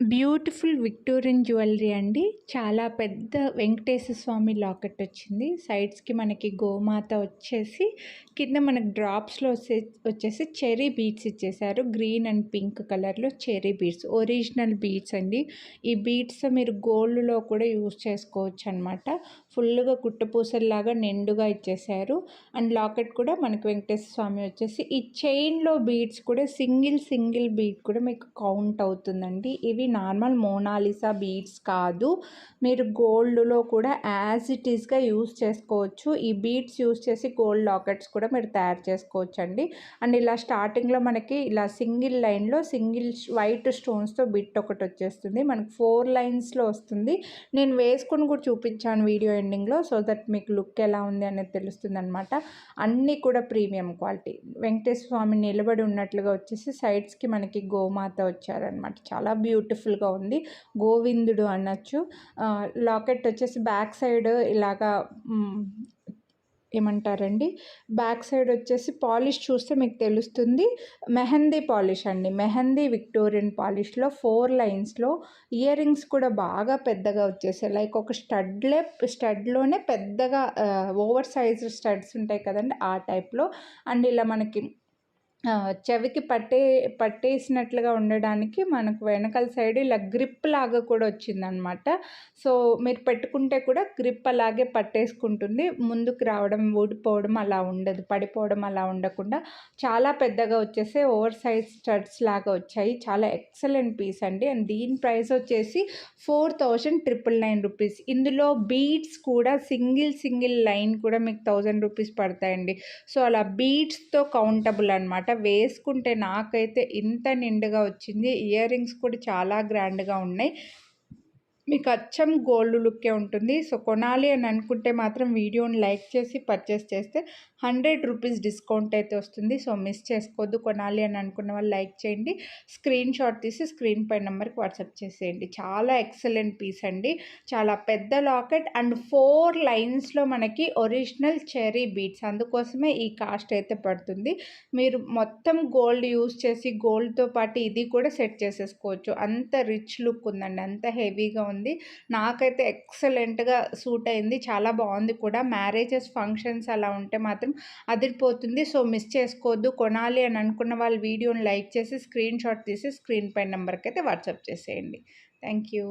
Beautiful Victorian jewellery అండి. చాలా పెద్ద వెంకటేశ్వర స్వామి లాకెట్ వచ్చింది. సైడ్స్‌కి మనకి గోమాత వచ్చేసి, కింద మనకి డ్రాప్స్‌లో వచ్చేసి చెర్రీ బీడ్స్ ఇచ్చేసారు. గ్రీన్ అండ్ పింక్ కలర్‌లో చెర్రీ బీడ్స్. ఒరిజినల్ బీడ్స్ అండి. ఈ బీడ్స్ మీరు గోల్డ్‌లో కూడా యూజ్ చేసుకోవచ్చనమాట. ఫుల్‌గా కుట్టపూసల్లాగా నిండుగా ఇచ్చేసారు. అండ్ లాకెట్ కూడా మనకి వెంకటేశ్వర స్వామి వచ్చేసి, ఈ చైన్‌లో బీడ్స్ కూడా సింగిల్ బీడ్ కూడా మీకు కౌంట్ అవుతుందండి. ఇవి నార్మల్ మోనాలిసా బీడ్స్ కాదు. మీరు గోల్డ్‌లో కూడా యాజ్ ఇట్ ఈస్‌గా యూజ్ చేసుకోవచ్చు. ఈ బీడ్స్ యూజ్ చేసి గోల్డ్ లాకెట్స్ కూడా మీరు తయారు చేసుకోవచ్చండి. అండ్ ఇలా స్టార్టింగ్‌లో మనకి ఇలా సింగిల్ లైన్‌లో వైట్ స్టోన్స్‌తో బిట్ ఒకటి వచ్చేస్తుంది. మనకు 4 లైన్స్‌లో వస్తుంది. నేను వేసుకొని కూడా చూపించాను వీడియో ఎండింగ్‌లో. సో దట్ మీకు లుక్ ఎలా ఉంది అనేది తెలుస్తుందనమాట. అన్నీ కూడా ప్రీమియం క్వాలిటీ. వెంకటేశ్వర స్వామి నిలబడి ఉన్నట్లుగా వచ్చేసి సైడ్స్‌కి మనకి గోమాత వచ్చారనమాట. చాలా బ్యూటిఫుల్‌గా ఉంది. గోవిందుడు అనొచ్చు. లాకెట్ వచ్చేసి బ్యాక్ సైడ్ ఇలాగా ఏమంటారండి, బ్యాక్ సైడ్ వచ్చేసి పాలిష్ చూస్తే మీకు తెలుస్తుంది. మెహందీ పాలిష్ అండి. మెహందీ విక్టోరియన్ పాలిష్‌లో 4 లైన్స్‌లో ఇయర్ రింగ్స్ కూడా బాగా పెద్దగా వచ్చేసాయి. లైక్ ఒక స్టడ్‌లోనే పెద్దగా ఓవర్ సైజ్ స్టడ్స్ ఉంటాయి కదండీ! ఆ టైప్‌లో. అండ్ ఇలా మనకి చెవికి పట్టేసినట్లుగా ఉండడానికి మనకు వెనకాల సైడ్ ఇలా గ్రిప్ లాగా కూడా వచ్చిందనమాట. సో మీరు పెట్టుకుంటే కూడా గ్రిప్ అలాగే పట్టేసుకుంటుంది. ముందుకు రావడం, ఊడిపోవడం అలా ఉండదు. పడిపోవడం అలా ఉండకుండా చాలా పెద్దగా వచ్చేసి ఓవర్ సైజ్ స్టడ్స్ లాగా వచ్చాయి. చాలా ఎక్సలెంట్ పీస్ అండి. అండ్ దీని ప్రైస్ వచ్చేసి 4,999 రూపీస్. ఇందులో బీడ్స్ కూడా సింగిల్ లైన్ కూడా మీకు 1,000 రూపీస్ పడతాయండి. సో అలా బీడ్స్‌తో కౌంటబుల్ అనమాట. వేసుకుంటే నాకైతే ఇంత నిండుగా వచ్చింది. ఇయర్ రింగ్స్ కూడా చాలా గ్రాండ్‌గా ఉన్నాయి. మీకు అచ్చం గోల్డ్ లుక్కే ఉంటుంది. సో కొనాలి అని అనుకుంటే మాత్రం వీడియోని లైక్ చేసి పర్చేస్ చేస్తే 100 రూపీస్ డిస్కౌంట్ అయితే వస్తుంది. సో మిస్ చేసుకోవద్దు. కొనాలి అని అనుకున్న వాళ్ళు లైక్ చేయండి. స్క్రీన్ షాట్ తీసి స్క్రీన్ పై నెంబర్కి వాట్సాప్ చేసేయండి. చాలా ఎక్సలెంట్ పీస్ అండి. చాలా పెద్ద లాకెట్ అండ్ 4 లైన్స్‌లో మనకి ఒరిజినల్ చెర్రీ బీడ్స్. అందుకోసమే ఈ కాస్ట్ అయితే పడుతుంది. మీరు మొత్తం గోల్డ్ యూజ్ చేసి గోల్డ్‌తో పాటు ఇది కూడా సెట్ చేసేసుకోవచ్చు. అంత రిచ్ లుక్ ఉందండి. అంత హెవీగా ఉంది. నాకైతే ఎక్సలెంట్‌గా సూట్ అయింది. చాలా బాగుంది కూడా. మ్యారేజెస్, ఫంక్షన్స్ అలా ఉంటే మాత్రం అదిరిపోతుంది. సో మిస్ చేసుకోవద్దు. కొనాలి అని అనుకున్న వాళ్ళు వీడియోని లైక్ చేసి స్క్రీన్ షాట్ తీసి స్క్రీన్ పై నెంబర్కి అయితే వాట్సాప్ చేసేయండి. Thank you.